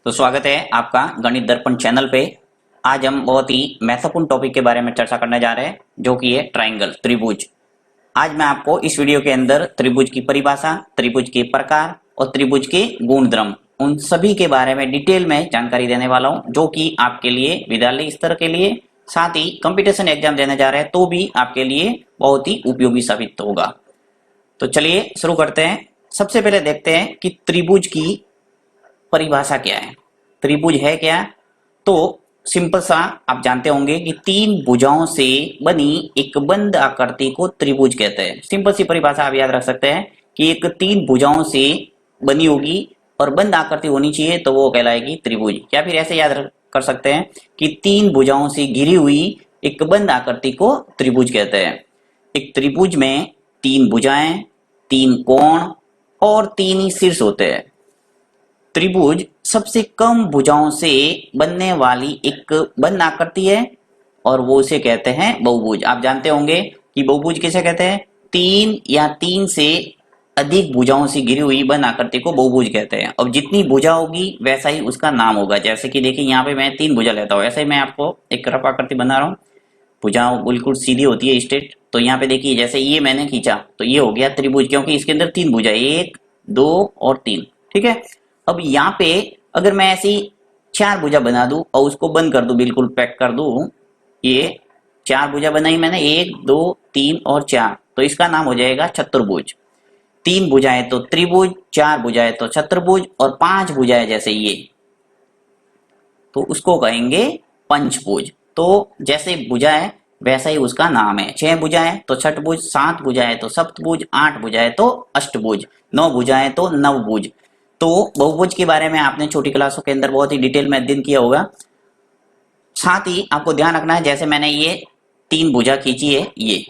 तो स्वागत है आपका गणित दर्पण चैनल पे। आज हम बहुत ही महत्वपूर्ण टॉपिक के बारे में चर्चा करने जा रहे हैं, जो कि है ट्रायंगल, त्रिभुज। आज मैं आपको इस वीडियो के अंदर त्रिभुज की परिभाषा, त्रिभुज के प्रकार और त्रिभुज के गुणधर्म, उन सभी के बारे में डिटेल में जानकारी देने वाला हूं, जो कि आपके लिए विद्यालय स्तर के लिए, साथ ही कंपटीशन एग्जाम देने जा रहे हैं तो भी आपके लिए बहुत ही उपयोगी साबित होगा। तो चलिए शुरू करते हैं। सबसे पहले देखते हैं कि त्रिभुज की परिभाषा क्या है। त्रिभुज है क्या? तो सिंपल सा आप जानते होंगे कि तीन भुजाओं से बनी एक बंद आकृति को त्रिभुज कहते हैं। सिंपल सी परिभाषा आप याद रख सकते हैं कि एक तीन भुजाओं से बनी होगी और बंद आकृति होनी चाहिए तो वो कहलाएगी त्रिभुज। या फिर ऐसे याद कर सकते हैं कि तीन भुजाओं से घिरी हुई एक बंद आकृति को त्रिभुज कहते हैं। एक त्रिभुज में तीन भुजाएं, तीन कोण और तीन ही शीर्ष होते हैं। त्रिभुज सबसे कम भुजाओं से बनने वाली एक बंद आकृति है और वो उसे कहते हैं बहुभुज। आप जानते होंगे कि बहुभुज किसे कहते हैं? तीन या तीन से अधिक भुजाओं से घिरी हुई बंद आकृति को बहुभुज कहते हैं। अब जितनी भुजा होगी वैसा ही उसका नाम होगा। जैसे कि देखिए यहाँ पे मैं तीन भुजा लेता हूँ, ऐसे ही मैं आपको एक रफ आकृति बना रहा हूँ। भुजा बिल्कुल सीधी होती है, स्ट्रेट। तो यहाँ पे देखिए जैसे ये मैंने खींचा तो ये हो गया त्रिभुज, क्योंकि इसके अंदर तीन भुजा, एक, दो और तीन। ठीक है। अब यहाँ पे अगर मैं ऐसी चार भुजा बना दूं और उसको बंद कर दूं, बिल्कुल पैक कर दूं, ये चार भुजा बनाई मैंने, एक, दो, तीन और चार, तो इसका नाम हो जाएगा चतुर्भुज। तीन भुजाएं तो त्रिभुज, चार भुजाएं तो चतुर्भुज और पांच भुजाएं जैसे ये तो उसको कहेंगे पंचभुज। तो जैसे भुजा है वैसा ही उसका नाम है। छह भुजाएं तो छठभुज, सात भुजाएं तो सप्तभुज, आठ भुजाएं तो अष्टभुज, नौ भुजाएं तो नवभुज। तो बहुभुज के बारे में आपने छोटी क्लासों के अंदर बहुत ही डिटेल में अध्ययन किया होगा। साथ ही आपको ध्यान रखना है, जैसे मैंने ये तीन भुजा खींची है ये,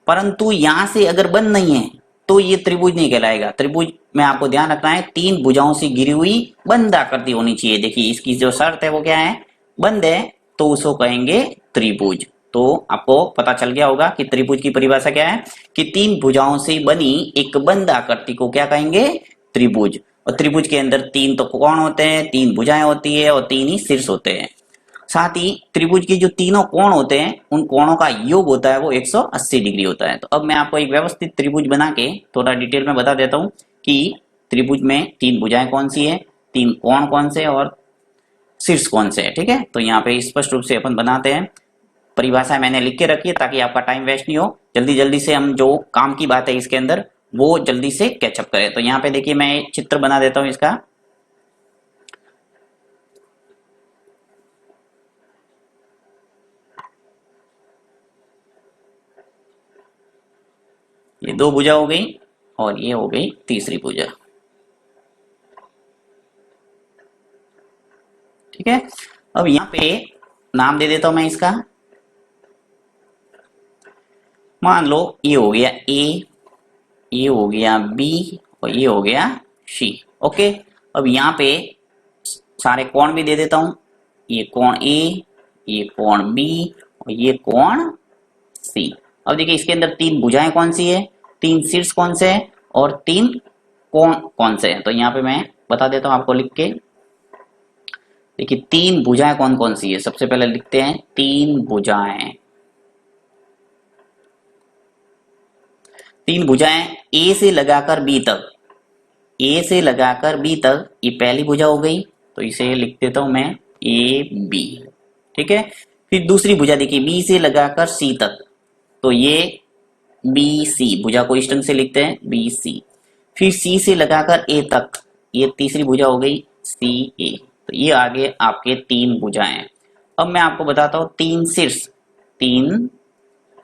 परंतु यहां से अगर बंद नहीं है तो ये त्रिभुज नहीं कहलाएगा। त्रिभुज में आपको ध्यान रखना है तीन भुजाओं से घिरी हुई बंद आकृति होनी चाहिए। देखिए इसकी जो शर्त है वो क्या है? बंद है तो उसको कहेंगे त्रिभुज। तो आपको पता चल गया होगा कि त्रिभुज की परिभाषा क्या है, कि तीन भुजाओं से बनी एक बंद आकृति को क्या कहेंगे? त्रिभुज। और त्रिभुज के अंदर तीन तो कोण होते हैं, तीन भुजाएं होती है और तीन ही शीर्ष होते हैं। साथ ही त्रिभुज की जो तीनों कोण होते हैं उन कोणों का योग होता है वो 180 डिग्री होता है। तो अब मैं आपको एक व्यवस्थित त्रिभुज बना के थोड़ा डिटेल में बता देता हूं कि त्रिभुज में तीन भुजाएं कौन सी है, तीन कोण कौन से और शीर्ष कौन से है। ठीक है। तो यहाँ पे स्पष्ट रूप से अपन बनाते हैं। परिभाषा मैंने लिख के रखी है ताकि आपका टाइम वेस्ट नहीं हो, जल्दी जल्दी से हम जो काम की बात है इसके अंदर वो जल्दी से कैचअप करें। तो यहाँ पे देखिए मैं चित्र बना देता हूं इसका। ये दो भुजा हो गई और ये हो गई तीसरी भुजा। ठीक है। अब यहाँ पे नाम दे देता हूं मैं इसका। मान लो ये हो गया ए, ये हो गया बी और ये हो गया सी। ओके। अब यहाँ पे सारे कोण भी दे देता हूं। ये कोण ए, ये कोण बी और ये कोण सी। अब देखिए इसके अंदर तीन भुजाएं कौन सी है, तीन शीर्ष कौन से है और तीन कोण कौन से है। तो यहाँ पे मैं बता देता हूं आपको लिख के। देखिए तीन भुजाएं कौन कौन सी है, सबसे पहले लिखते हैं तीन भुजाएं। तीन भुजाएं ए से लगाकर बी तक, ए से लगाकर बी तक, ये पहली भुजा हो गई तो इसे लिख देता हूं मैं ए बी। ठीक है। फिर दूसरी भुजा देखिए बी से लगाकर सी तक, तो ये बी सी, भुजा को इस ढंग से लिखते हैं बी सी। फिर सी से लगाकर ए तक, ये तीसरी भुजा हो गई सी ए। तो ये आगे आपके तीन भुजाएं। अब मैं आपको बताता हूं तीन शीर्ष। तीन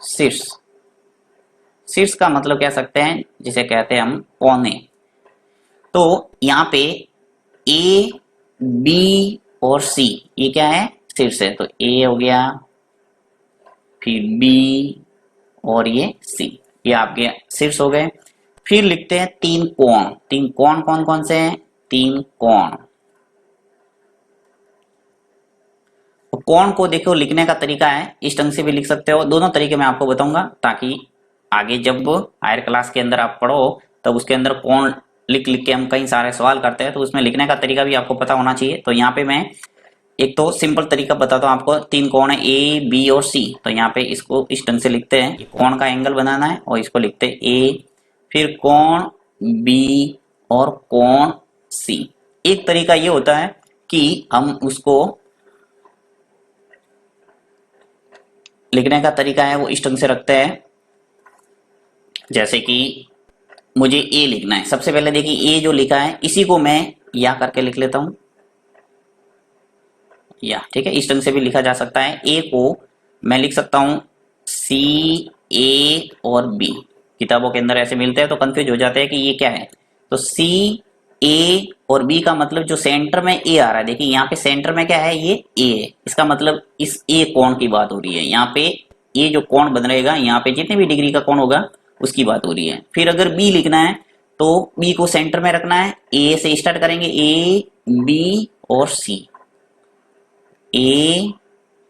शीर्ष, शीर्ष का मतलब कह सकते हैं जिसे कहते हैं हम कोने। तो यहाँ पे ए बी और सी ये क्या है? शीर्ष है। तो ए हो गया, फिर बी और ये सी, ये आपके शीर्ष हो गए। फिर लिखते हैं तीन कोण। तीन कोण कौन कौन से हैं? तीन कोण। कोण को देखो लिखने का तरीका है, इस ढंग से भी लिख सकते हो। दोनों तरीके मैं आपको बताऊंगा ताकि आगे जब हायर क्लास के अंदर आप पढ़ो तब उसके अंदर कोण लिख लिख के हम कई सारे सवाल करते हैं, तो उसमें लिखने का तरीका भी आपको पता होना चाहिए। तो यहाँ पे मैं एक तो सिंपल तरीका बताता हूँ आपको। तीन कोण है ए, बी और सी, तो यहाँ पे इसको इस ढंग से लिखते हैं, कोण का एंगल बनाना है और इसको लिखते हैं ए, फिर कोण बी और कोण सी। एक तरीका ये होता है कि हम उसको लिखने का तरीका है वो इस ढंग से रखते हैं, जैसे कि मुझे ए लिखना है। सबसे पहले देखिए ए जो लिखा है इसी को मैं या करके लिख लेता हूं, या ठीक है, इस ढंग से भी लिखा जा सकता है। ए को मैं लिख सकता हूं सी ए और बी। किताबों के अंदर ऐसे मिलते हैं तो कंफ्यूज हो जाते हैं कि ये क्या है। तो सी ए और बी का मतलब जो सेंटर में ए आ रहा है, देखिए यहाँ पे सेंटर में क्या है, ये ए है, इसका मतलब इस ए कोण की बात हो रही है। यहाँ पे ये जो कोण बन रहेगा, यहाँ पे जितने भी डिग्री का कोण होगा उसकी बात हो रही है। फिर अगर बी लिखना है तो बी को सेंटर में रखना है, ए से स्टार्ट करेंगे, ए बी और सी, ए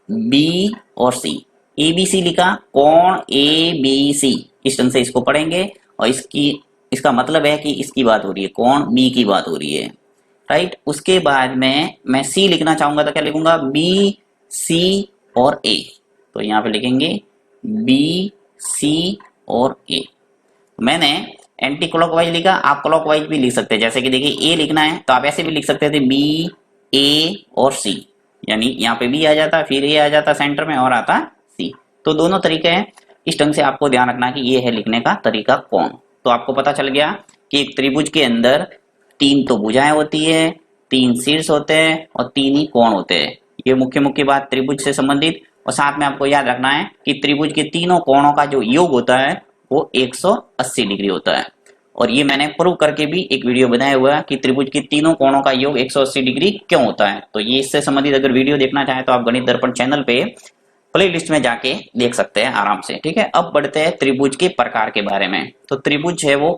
बी और सी, ए बी सी लिखा, कोण ए बी सी, इस ढंग से इसको पढ़ेंगे और इसका मतलब है कि इसकी बात हो रही है, कोण बी की बात हो रही है, राइट। उसके बाद में मैं सी लिखना चाहूंगा तो क्या लिखूंगा, बी सी और ए, तो यहाँ पे लिखेंगे बी सी और ए। मैंने एंटी क्लॉकवाइज लिखा, आप क्लॉकवाइज भी लिख सकते हैं, जैसे कि देखिए ए लिखना है तो आप ऐसे भी लिख सकते थे बी ए और सी, यानी यहाँ पे बी आ जाता, फिर ए आ जाता सेंटर में और आता सी। तो दोनों तरीके हैं, इस ढंग से आपको ध्यान रखना कि ये है लिखने का तरीका कोण। तो आपको पता चल गया कि एक त्रिभुज के अंदर तीन तो भुजाएं होती है, तीन शीर्ष होते हैं और तीन ही कोण होते हैं। ये मुख्य मुख्य बात त्रिभुज से संबंधित। और साथ में आपको याद रखना है कि त्रिभुज के तीनों कोणों का जो योग होता है वो 180 डिग्री होता है। और ये मैंने प्रूव करके भी एक वीडियो बनाया हुआ है कि त्रिभुज के तीनों कोणों का योग 180 डिग्री क्यों होता है। तो ये इससे संबंधित अगर वीडियो देखना चाहें तो आप गणित दर्पण चैनल पे प्लेलिस्ट में जाके देख सकते हैं आराम से, ठीक है। अब बढ़ते हैं त्रिभुज के प्रकार के बारे में। तो त्रिभुज है वो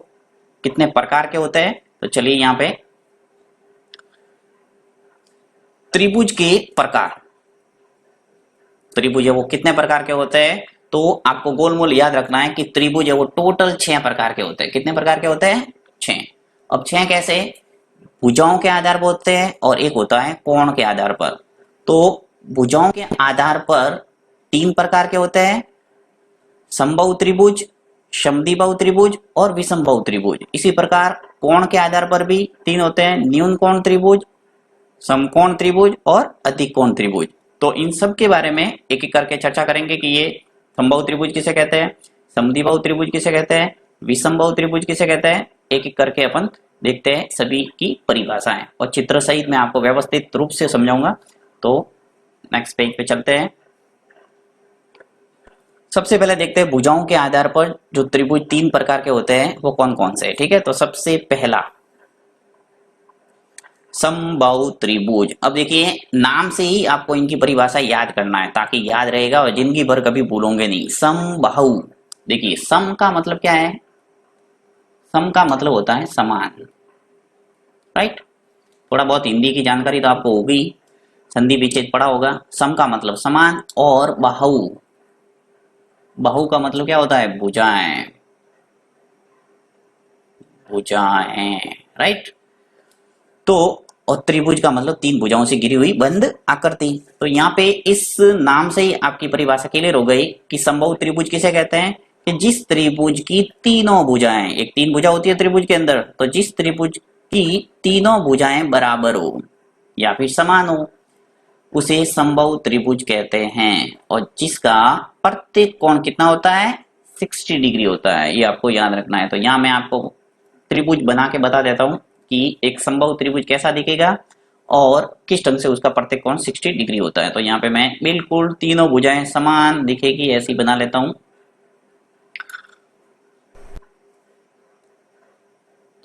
कितने प्रकार के होते हैं, तो चलिए यहाँ पे त्रिभुज के प्रकार, त्रिभुज है वो कितने प्रकार के होते हैं, तो आपको गोलमोल याद रखना है कि त्रिभुज है वो टोटल 6 प्रकार के होते हैं। कितने प्रकार के होते हैं, 6। अब 6 कैसे, भुजाओं के आधार पर होते हैं और एक होता है कोण के आधार पर। तो भुजाओं के आधार पर 3 प्रकार के होते हैं, समबाहु त्रिभुज, समद्विबाहु त्रिभुज और विषमबाहु त्रिभुज। इसी प्रकार कोण के आधार पर भी 3 होते हैं, न्यून कोण त्रिभुज, समकोण त्रिभुज और अधिक कोण त्रिभुज। तो इन सब के बारे में एक एक करके चर्चा करेंगे कि ये समबाहु त्रिभुज किसे कहते हैं, समद्विबाहु त्रिभुज किसे कहते हैं, विषमबाहु त्रिभुज किसे कहते हैं, एक एक करके अपन देखते हैं सभी की परिभाषाएं। और चित्र सहित मैं आपको व्यवस्थित रूप से समझाऊंगा। तो नेक्स्ट पेज पे चलते हैं। सबसे पहले देखते हैं भुजाओं के आधार पर जो त्रिभुज 3 प्रकार के होते हैं वो कौन कौन से, ठीक है। तो सबसे पहला समबाहु त्रिभुज। अब देखिए नाम से ही आपको इनकी परिभाषा याद करना है ताकि याद रहेगा और जिंदगी भर कभी भूलोगे नहीं। समबाहु, देखिए सम का मतलब क्या है, सम का मतलब होता है समान, राइट। थोड़ा बहुत हिंदी की जानकारी तो आपको होगी, संधि विच्छेद पढ़ा होगा। सम का मतलब समान और बाहु, बाहु का मतलब क्या होता है, भुजाएं, भुजाएं, राइट। तो और त्रिभुज का मतलब 3 भुजाओं से घिरी हुई बंद आकृति। तो यहाँ पे इस नाम से ही आपकी परिभाषा क्लियर हो गई कि समबाहु त्रिभुज किसे कहते हैं, कि जिस त्रिभुज की तीनों भुजाएं, एक 3 भुजा होती है त्रिभुज के अंदर, तो जिस त्रिभुज की तीनों भुजाएं बराबर हो या फिर समान हो उसे समबाहु त्रिभुज कहते हैं। और जिसका प्रत्येक कोण कितना होता है, 60 डिग्री होता है, ये आपको याद रखना है। तो यहाँ मैं आपको त्रिभुज बना के बता देता हूँ कि एक समबाहु त्रिभुज कैसा दिखेगा और किस ढंग से उसका प्रत्येक कोण 60 डिग्री होता है। तो यहाँ पे मैं बिल्कुल तीनों भुजाएं समान दिखेगी ऐसी बना लेता हूं।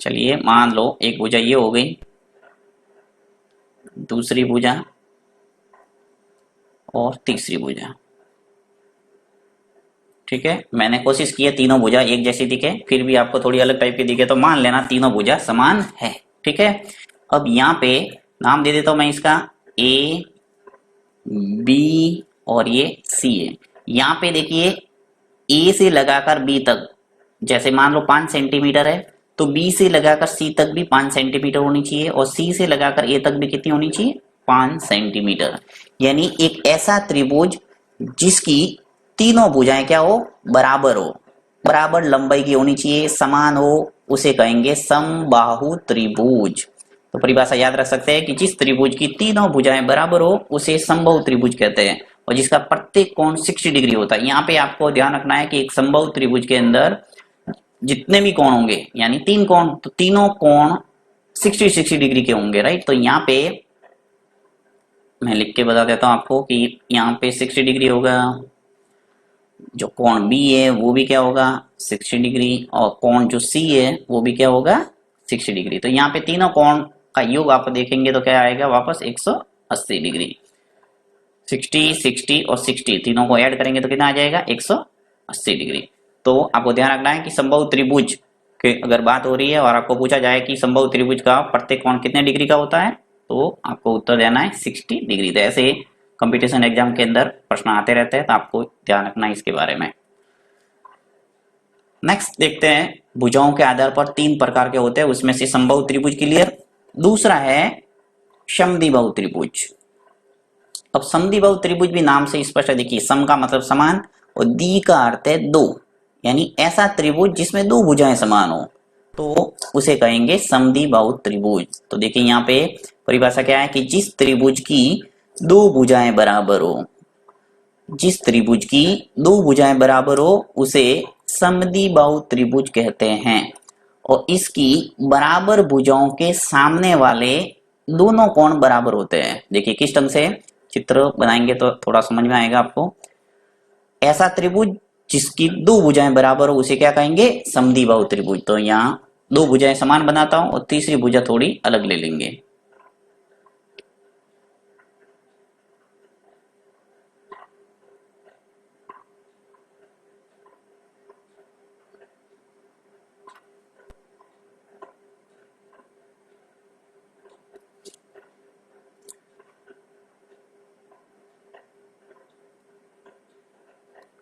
चलिए मान लो एक भुजा ये हो गई, दूसरी भुजा और तीसरी भुजा, ठीक है। मैंने कोशिश की है तीनों भुजा एक जैसी दिखे, फिर भी आपको थोड़ी अलग टाइप की दिखे तो मान लेना तीनों भुजा समान है, ठीक है। अब यहाँ पे नाम दे देता हूं मैं इसका, ए बी और ये सी है। यहाँ पे देखिए ए से लगाकर बी तक, जैसे मान लो 5 सेंटीमीटर है तो बी से लगाकर सी तक भी 5 सेंटीमीटर होनी चाहिए और सी से लगाकर ए तक भी कितनी होनी चाहिए, 5 सेंटीमीटर। यानी एक ऐसा त्रिभुज जिसकी तीनों भुजाएं क्या हो, बराबर हो, बराबर लंबाई की होनी चाहिए, समान हो, उसे कहेंगे समबाहु त्रिभुज। तो परिभाषा याद रख सकते हैं कि जिस त्रिभुज की तीनों भुजाएं बराबर हो उसे समबाहु त्रिभुज कहते हैं और जिसका प्रत्येक कोण 60 डिग्री होता है। यहाँ पे आपको ध्यान रखना है कि एक समबाहु त्रिभुज के अंदर जितने भी कोण होंगे, यानी 3 कोण, तो तीनों कोण 60 डिग्री के होंगे, राइट। तो यहाँ पे मैं लिख के बता देता हूं आपको कि यहाँ पे 60 डिग्री होगा, जो कोण बी है वो भी क्या होगा 60 डिग्री, और कोण जो सी है वो भी क्या होगा 60 डिग्री। तो यहाँ पे तीनों कोण का योग आप देखेंगे तो क्या आएगा वापस 180 डिग्री। 60, 60 और 60 तीनों को ऐड करेंगे तो कितना आ जाएगा 180 डिग्री। तो आपको ध्यान रखना है कि समबाहु त्रिभुज की अगर बात हो रही है और आपको पूछा जाए कि समबाहु त्रिभुज का प्रत्येक कोण कितने डिग्री का होता है, तो आपको उत्तर देना है 60 डिग्री। तो ऐसे कंपटीशन एग्जाम के अंदर प्रश्न आते रहते हैं, तो आपको ध्यान रखना है इसके बारे में। नेक्स्ट देखते हैं, भुजाओं के आधार पर 3 प्रकार के होते हैं, उसमें से समबाहु त्रिभुज क्लियर। दूसरा है समद्विबाहु त्रिभुज। अब समद्विबाहु त्रिभुज भी नाम से स्पष्ट है, देखिए सम का मतलब समान और दी का अर्थ है 2, यानी ऐसा त्रिभुज जिसमें 2 भुजाएं समान हो तो उसे कहेंगे समद्विबाहु त्रिभुज। तो देखिए यहाँ पे परिभाषा क्या है कि जिस त्रिभुज की 2 भुजाएं बराबर हो, जिस त्रिभुज की 2 भुजाएं बराबर हो उसे समद्विबाहु त्रिभुज कहते हैं और इसकी बराबर भुजाओं के सामने वाले दोनों कोण बराबर होते हैं। देखिए किस ढंग से चित्र बनाएंगे तो थोड़ा समझ में आएगा आपको। ऐसा त्रिभुज जिसकी 2 भुजाएं बराबर हो उसे क्या कहेंगे समद्विबाहु त्रिभुज। तो यहाँ 2 भुजाएं समान बनाता हूं और तीसरी भुजा थोड़ी अलग ले लेंगे।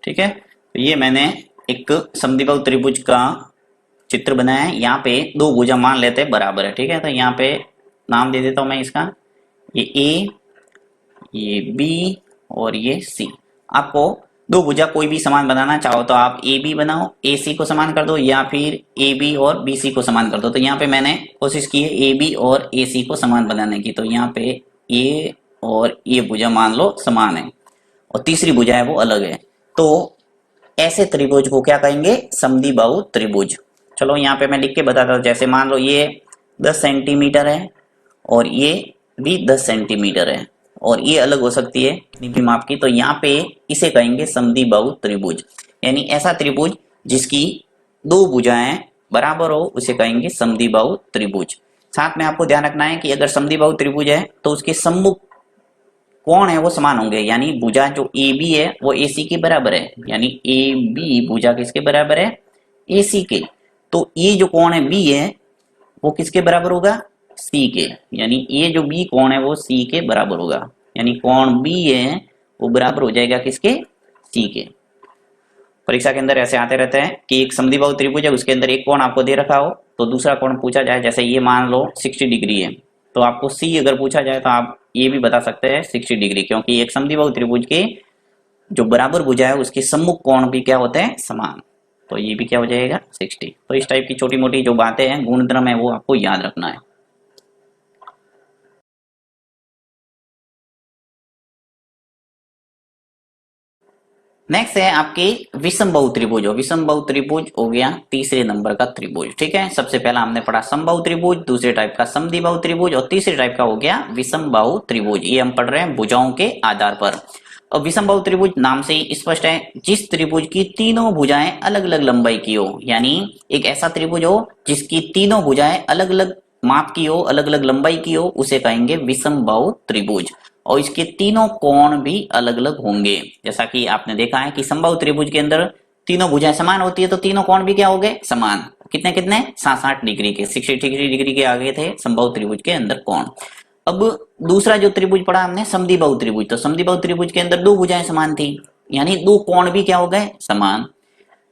ठीक है, तो ये मैंने एक समद्विबाहु त्रिभुज का चित्र बनाया है। यहाँ पे 2 भुजा मान लेते हैं बराबर है, ठीक है। तो यहाँ पे नाम दे देता हूं मैं इसका, ये ए, ये बी और ये सी। आपको 2 भुजा कोई भी समान बनाना चाहो तो आप ए बी बनाओ, ए सी को समान कर दो, या फिर ए बी और बी सी को समान कर दो। तो यहाँ पे मैंने कोशिश की है ए बी और ए सी को समान बनाने की। तो यहाँ पे ए और ये भुजा मान लो समान है और तीसरी भुजा है वो अलग है, तो ऐसे त्रिभुज को क्या कहेंगे समद्विबाहु त्रिभुज। चलो यहाँ पे मैं लिख के बताता हूँ। जैसे मान लो ये 10 सेंटीमीटर है और ये भी 10 सेंटीमीटर है और ये अलग हो सकती है कितनी भी माप की, तो यहाँ पे इसे कहेंगे समद्विबाहु त्रिभुज। यानी ऐसा त्रिभुज जिसकी 2 भुजाएं बराबर हो उसे कहेंगे समद्विबाहु त्रिभुज। साथ में आपको ध्यान रखना है कि अगर समद्विबाहु त्रिभुज है तो उसके सम्मुख कोण है वो समान होंगे, यानी भुजा जो ए बी है वो ए सी के बराबर है, यानी ए बी भुजा किसके बराबर है ए सी के। तो ये जो कोण है बी है वो किसके बराबर होगा सी के, यानी ये जो बी कोण है वो सी के बराबर होगा, यानी कोण बी है वो बराबर हो जाएगा किसके सी के। परीक्षा के अंदर ऐसे आते रहते हैं कि एक समद्विबाहु त्रिभुज है उसके अंदर एक कोण आपको दे रखा हो तो दूसरा कोण पूछा जाए, जैसे ये मान लो 60 डिग्री है तो आपको सी अगर पूछा जाए तो आप ये भी बता सकते हैं 60 डिग्री, क्योंकि एक समद्विबाहु त्रिभुज के जो बराबर भुजा है उसके सम्मुख कोण भी क्या होते हैं समान, तो ये भी क्या हो जाएगा 60। तो इस टाइप की छोटी मोटी जो बातें हैं गुणधर्म है वो आपको याद रखना है। नेक्स्ट है आपकी विषमबाहु त्रिभुज। विषमबाहु त्रिभुज हो गया तीसरे नंबर का त्रिभुज, ठीक है। सबसे पहला हमने पढ़ा समबाहु त्रिभुज, दूसरे टाइप का समद्विबाहु त्रिभुज और तीसरे टाइप का हो गया विषमबाहु त्रिभुज। ये हम पढ़ रहे हैं भुजाओं के आधार पर। और विषमबाहु त्रिभुज नाम से ही स्पष्ट है, जिस त्रिभुज की तीनों भुजाएं अलग अलग लंबाई की हो, यानी एक ऐसा त्रिभुज हो जिसकी तीनों भुजाएं अलग अलग माप की हो, अलग अलग लंबाई की हो, उसे कहेंगे विषमबाहु त्रिभुज। और इसके तीनों कोण भी अलग अलग होंगे। जैसा कि आपने देखा है कि समबाहु त्रिभुज के अंदर तीनों भुजाएं समान होती है तो तीनों कोण भी क्या हो गए समान, कितने कितने 60 डिग्री के, 60 डिग्री के आगे थे समबाहु त्रिभुज के अंदर कोण। अब दूसरा जो त्रिभुज पढ़ा हमने समद्विबाहु त्रिभुज, तो समद्विबाहु त्रिभुज के अंदर 2 भुजाएं समान थी, यानी 2 कोण भी क्या हो गए समान।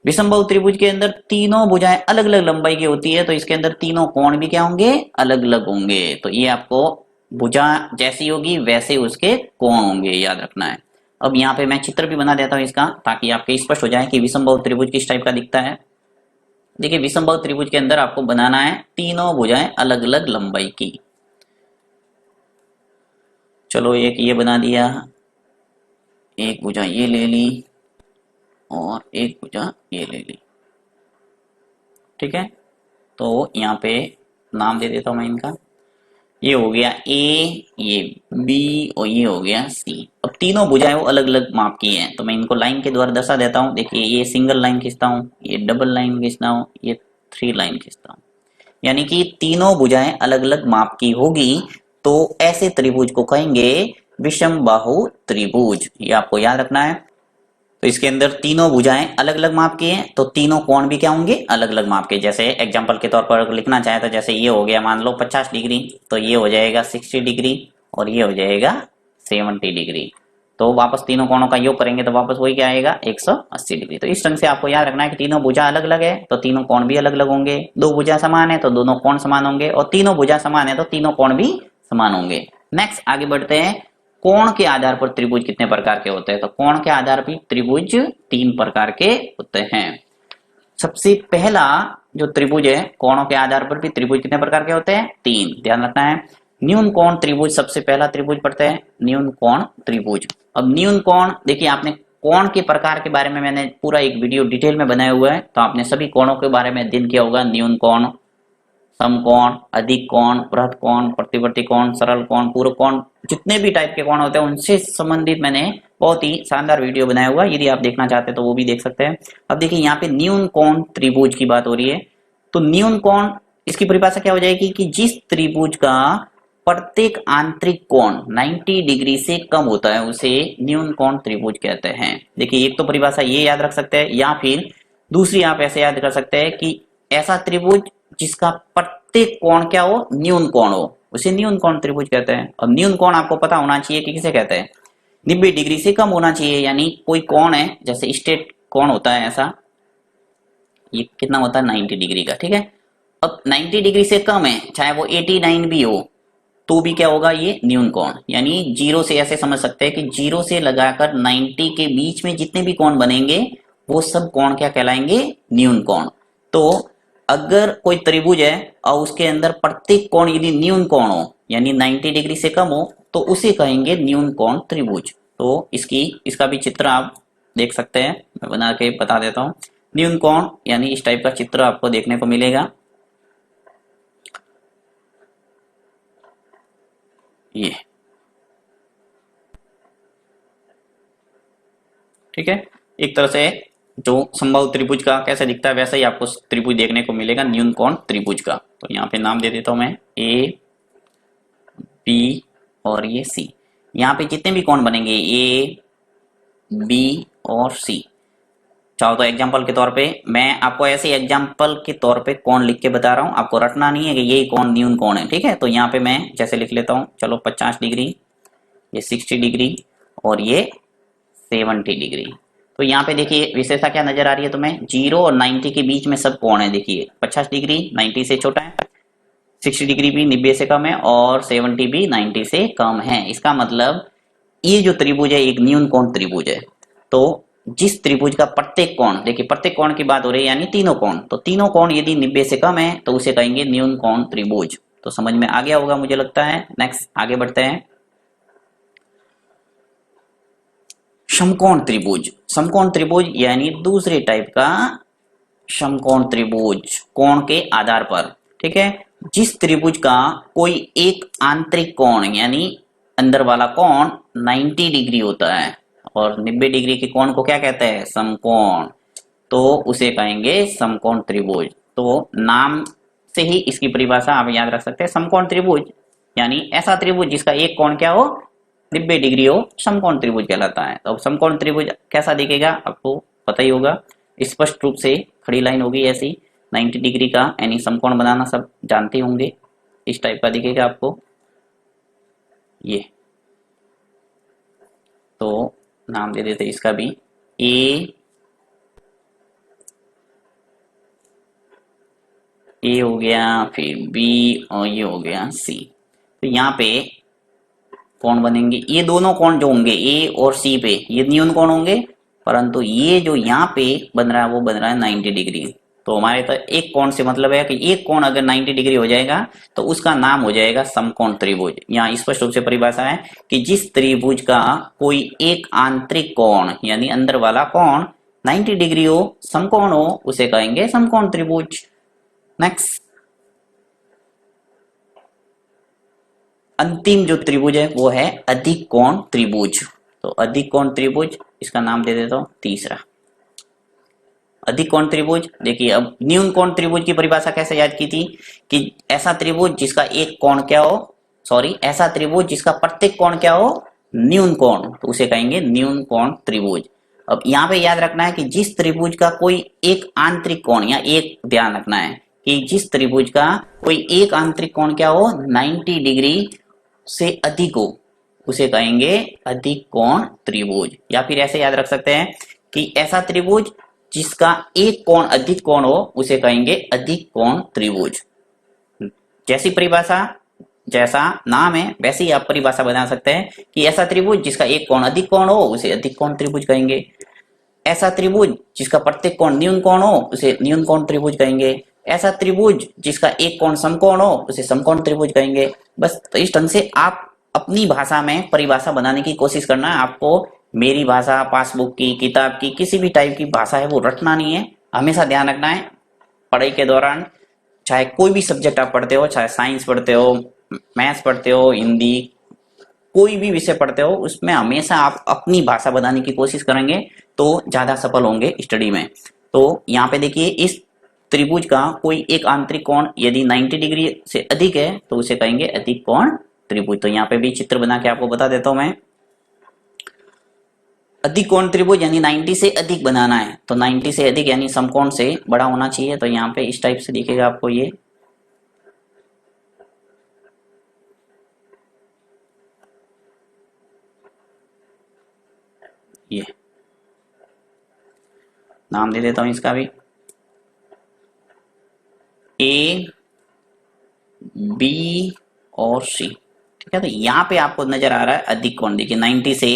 विषमबाहु त्रिभुज के अंदर तीनों भुजाएं अलग अलग लंबाई की होती है, तो इसके अंदर तीनों कोण भी क्या होंगे, अलग अलग होंगे। तो ये आपको भुजा जैसी होगी वैसे उसके कोण होंगे, याद रखना है। अब यहाँ पे मैं चित्र भी बना देता हूँ इसका, ताकि आपके स्पष्ट हो जाए कि विषमबाहु त्रिभुज किस टाइप का दिखता है। देखिए विषमबाहु त्रिभुज के अंदर आपको बनाना है तीनों भुजाएं अलग अलग लंबाई की। चलो एक ये बना दिया, एक भुजा ये ले ली और एक भुजा ये ले ली, ठीक है। तो यहाँ पे नाम दे देता हूं मैं इनका, ये हो गया ए, ये बी और ये हो गया सी। अब तीनों भुजाएं वो अलग अलग माप की हैं, तो मैं इनको लाइन के द्वारा दर्शा देता हूँ। देखिए ये सिंगल लाइन खींचता हूँ, ये डबल लाइन खींचता हूँ, ये 3 लाइन खींचता हूँ, यानी कि तीनों भुजाएं अलग अलग माप की होगी, तो ऐसे त्रिभुज को कहेंगे विषम बाहु त्रिभुज। ये आपको याद रखना है। तो इसके अंदर तीनों भुजाएं अलग अलग माप की हैं, तो तीनों कोण भी क्या होंगे, अलग अलग माप के। जैसे एग्जांपल के तौर पर लिखना चाहे तो जैसे ये हो गया मान लो 50 डिग्री, तो ये हो जाएगा 60 डिग्री और ये हो जाएगा 70 डिग्री। तो वापस तीनों कोणों का योग करेंगे तो वापस वही क्या आएगा, 180 डिग्री। तो इस ढंग से आपको याद रखना है कि तीनों भुजा अलग अलग है तो तीनों कोण भी अलग अलग होंगे, दो भुजा समान है तो दोनों कोण समान होंगे, और तीनों भुजा समान है तो तीनों कोण भी समान होंगे। नेक्स्ट आगे बढ़ते हैं, कोण के आधार पर त्रिभुज कितने प्रकार के होते हैं। तो कोण के आधार पर त्रिभुज 3 प्रकार के होते हैं। सबसे पहला जो त्रिभुज है, कोणों के आधार पर भी त्रिभुज कितने प्रकार के होते हैं, 3, ध्यान रखना है। न्यून कोण त्रिभुज सबसे पहला त्रिभुज पढ़ते हैं, न्यून कोण त्रिभुज। अब न्यून कोण देखिए, आपने कोण के प्रकार के बारे में मैंने पूरा एक वीडियो डिटेल में बनाया हुआ है, तो आपने सभी कोणों के बारे में अध्ययन किया होगा। न्यून कोण, समकोण, अधिक कोण, बृहत कोण, प्रतिवर्ती कोण, सरल कोण, पूरक कोण, जितने भी टाइप के कोण होते हैं उनसे संबंधित मैंने बहुत ही शानदार वीडियो बनाया हुआ है। यदि आप देखना चाहते हैं तो वो भी देख सकते हैं। अब देखिए यहाँ पे न्यून कोण त्रिभुज की बात हो रही है, तो न्यून कोण इसकी परिभाषा क्या हो जाएगी कि जिस त्रिभुज का प्रत्येक आंतरिक कोण 90 डिग्री से कम होता है उसे न्यून कोण त्रिभुज कहते हैं। देखिए एक तो परिभाषा ये याद रख सकते हैं, या फिर दूसरी आप ऐसे याद कर सकते हैं कि ऐसा त्रिभुज जिसका प्रत्येक कोण क्या हो, न्यून कोण हो, उसे न्यून कोण त्रिभुज कहते हैं। और न्यून कोण आपको पता होना चाहिए कि किसे कहते हैं, 90 डिग्री से कम होना चाहिए। यानी कोई कोण है, जैसे स्ट्रेट कोण होता है ऐसा, ये कितना होता है 90 डिग्री का, ठीक है। अब 90 डिग्री से कम है, चाहे वो 89 भी हो, तो भी क्या होगा, ये न्यून कोण। यानी जीरो से ऐसे समझ सकते हैं कि जीरो से लगाकर 90 के बीच में जितने भी कोण बनेंगे वो सब कोण क्या कहलाएंगे, न्यून कोण। तो अगर कोई त्रिभुज है और उसके अंदर प्रत्येक कोण यदि न्यून कोण हो, यानी 90 डिग्री से कम हो, तो उसे कहेंगे न्यून कोण त्रिभुज। तो इसका भी चित्र आप देख सकते हैं, मैं बना के बता देता हूं। न्यून कोण यानी इस टाइप का चित्र आपको देखने को मिलेगा, ये, ठीक है। एक तरह से जो समबाहु त्रिभुज का कैसे दिखता है वैसा ही आपको त्रिभुज देखने को मिलेगा, न्यून कोण त्रिभुज का। तो यहाँ पे नाम दे देता हूं मैं, ए, बी और ये सी। यहाँ पे जितने भी कोण बनेंगे ए, बी और सी, चाहो तो एग्जाम्पल के तौर पे मैं आपको ऐसे एग्जाम्पल के तौर पे कोण लिख के बता रहा हूँ, आपको रटना नहीं है कि यही कोण न्यून कोण है, ठीक है। तो यहाँ पे मैं जैसे लिख लेता हूँ, चलो 50 डिग्री, ये 60 डिग्री और ये 70 डिग्री। तो यहाँ पे देखिए विशेषता क्या नजर आ रही है तुम्हें, 0 और 90 के बीच में सब कोण है। देखिए 50 डिग्री 90 से छोटा है, 60 डिग्री भी 90 से कम है और 70 भी 90 से कम है। इसका मतलब ये जो त्रिभुज है एक न्यून कोण त्रिभुज है। तो जिस त्रिभुज का प्रत्येक कोण, देखिए प्रत्येक कोण की बात हो रही है यानी तीनों कोण, तो तीनों कोण यदि 90 से कम है तो उसे कहेंगे न्यून कोण त्रिभुज। तो समझ में आ गया होगा मुझे लगता है। नेक्स्ट आगे बढ़ते हैं, समकोण त्रिभुज। समकोण त्रिभुज यानी दूसरे टाइप का समकोण त्रिभुज, कोण के आधार पर, ठीक है। जिस त्रिभुज का कोई एक आंतरिक कोण यानी अंदर वाला कोण 90 डिग्री होता है और 90 डिग्री के कोण को क्या कहते हैं, समकोण, तो उसे कहेंगे समकोण त्रिभुज। तो नाम से ही इसकी परिभाषा आप याद रख सकते हैं, समकोण त्रिभुज यानी ऐसा त्रिभुज जिसका एक कोण क्या हो, 90 डिग्री हो, समकोण त्रिभुज कहलाता है। तो अब समकोण त्रिभुज कैसा दिखेगा आपको पता ही होगा, स्पष्ट रूप से खड़ी लाइन होगी ऐसी 90 डिग्री का, यानी समकोण बनाना सब जानते होंगे। इस टाइप का दिखेगा आपको ये। तो नाम दे देते इसका भी, ए, ए हो गया, फिर बी और ये हो गया सी। तो यहाँ पे कोण बनेंगे, ये दोनों कोण जो होंगे ए और सी पे ये न्यून कोण होंगे, परंतु ये जो यहाँ पे बन रहा है वो बन रहा है 90 डिग्री। तो हमारे तो एक कोण से मतलब है कि एक कोण अगर 90 डिग्री हो जाएगा तो उसका नाम हो जाएगा समकोण त्रिभुज। यहाँ स्पष्ट रूप से परिभाषा है कि जिस त्रिभुज का कोई एक आंतरिक कोण यानी अंदर वाला कोण 90 डिग्री हो, समकोण हो, उसे कहेंगे समकोण त्रिभुज। नेक्स्ट, अंतिम जो त्रिभुज है वो है अधिक कोण त्रिभुज। तो अधिक कोण त्रिभुज, इसका नाम दे देता हूं तीसरा अधिक कोण त्रिभुज। देखिए अब न्यून कोण त्रिभुज की परिभाषा कैसे याद की थी कि ऐसा त्रिभुज जिसका एक कोण क्या हो, ऐसा त्रिभुज जिसका प्रत्येक कोण क्या हो, न्यून कोण, तो उसे कहेंगे न्यून कोण त्रिभुज। अब यहाँ पे याद रखना है कि जिस त्रिभुज का कोई एक आंतरिक कोण, या एक ध्यान रखना है कि जिस त्रिभुज का कोई एक आंतरिक कोण क्या हो 90 डिग्री से अधिक हो, उसे कहेंगे अधिक कोण त्रिभुज। या फिर ऐसे याद रख सकते हैं कि ऐसा त्रिभुज जिसका एक कोण अधिक कोण हो उसे कहेंगे अधिक कोण त्रिभुज। जैसी परिभाषा, जैसा नाम है वैसे ही आप परिभाषा बना सकते हैं कि ऐसा त्रिभुज जिसका एक कोण अधिक कोण हो उसे अधिक कोण त्रिभुज कहेंगे। ऐसा त्रिभुज जिसका प्रत्येक कोण न्यून कोण हो उसे न्यून कोण त्रिभुज कहेंगे। ऐसा त्रिभुज जिसका एक कोण समकोण हो उसे समकोण त्रिभुज कहेंगे। बस तो इस ढंग से आप अपनी भाषा में परिभाषा बनाने की कोशिश करना है। आपको मेरी भाषा, पासबुक की, किताब की, किसी भी टाइप की भाषा है वो रटना नहीं है। हमेशा ध्यान रखना है पढ़ाई के दौरान, चाहे कोई भी सब्जेक्ट आप पढ़ते हो, चाहे साइंस पढ़ते हो, मैथ्स पढ़ते हो, हिंदी, कोई भी विषय पढ़ते हो, उसमें हमेशा आप अपनी भाषा बनाने की कोशिश करेंगे तो ज्यादा सफल होंगे स्टडी में। तो यहाँ पे देखिए इस त्रिभुज का कोई एक आंतरिक कोण यदि 90 डिग्री से अधिक है तो उसे कहेंगे अधिक कोण त्रिभुज। तो यहाँ पे भी चित्र बना के आपको बता देता हूं मैं। अधिक कोण त्रिभुज यानी 90 से अधिक बनाना है, तो 90 से अधिक यानी समकोण से बड़ा होना चाहिए। तो यहाँ पे इस टाइप से दिखेगा आपको ये नाम दे देता हूं इसका भी, ए बी और सी। ठीक है, तो यहाँ पे आपको नजर आ रहा है अधिक कोण। देखिए 90 से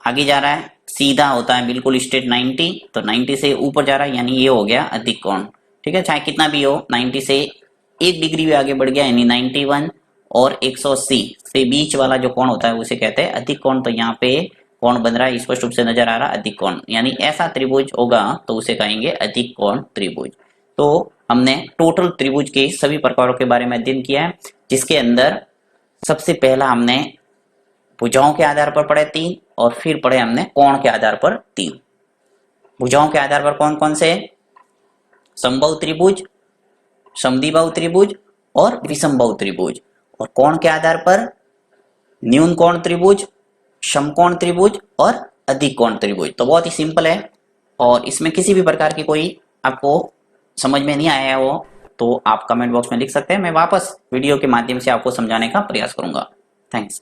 आगे जा रहा है, सीधा होता है बिल्कुल स्ट्रेट 90, तो 90 से ऊपर जा रहा है यानी ये हो गया अधिक कोण। ठीक है, चाहे कितना भी हो, 90 से 1 डिग्री भी आगे बढ़ गया यानी 91 और 180 से बीच वाला जो कोण होता है उसे कहते हैं अधिक कोण। तो यहाँ पे कोण बन रहा है, स्पष्ट रूप से नजर आ रहा है अधिक कोण, यानी ऐसा त्रिभुज होगा तो उसे कहेंगे अधिक कोण त्रिभुज। तो हमने टोटल त्रिभुज के सभी प्रकारों के बारे में अध्ययन किया है, जिसके अंदर सबसे पहला हमने भुजाओं के आधार पर पढ़े 3 और फिर पढ़े हमने कोण के आधार पर 3। भुजाओं के आधार पर कौन कौन से? समबाहु त्रिभुज, समद्विबाहु त्रिभुज और विषमबाहु त्रिभुज। और कोण के आधार पर न्यून कोण त्रिभुज, समकोण त्रिभुज और अधिक कोण त्रिभुज। तो बहुत ही सिंपल है और इसमें किसी भी प्रकार की कोई आपको समझ में नहीं आया हो तो आप कमेंट बॉक्स में लिख सकते हैं, मैं वापस वीडियो के माध्यम से आपको समझाने का प्रयास करूंगा। थैंक्स।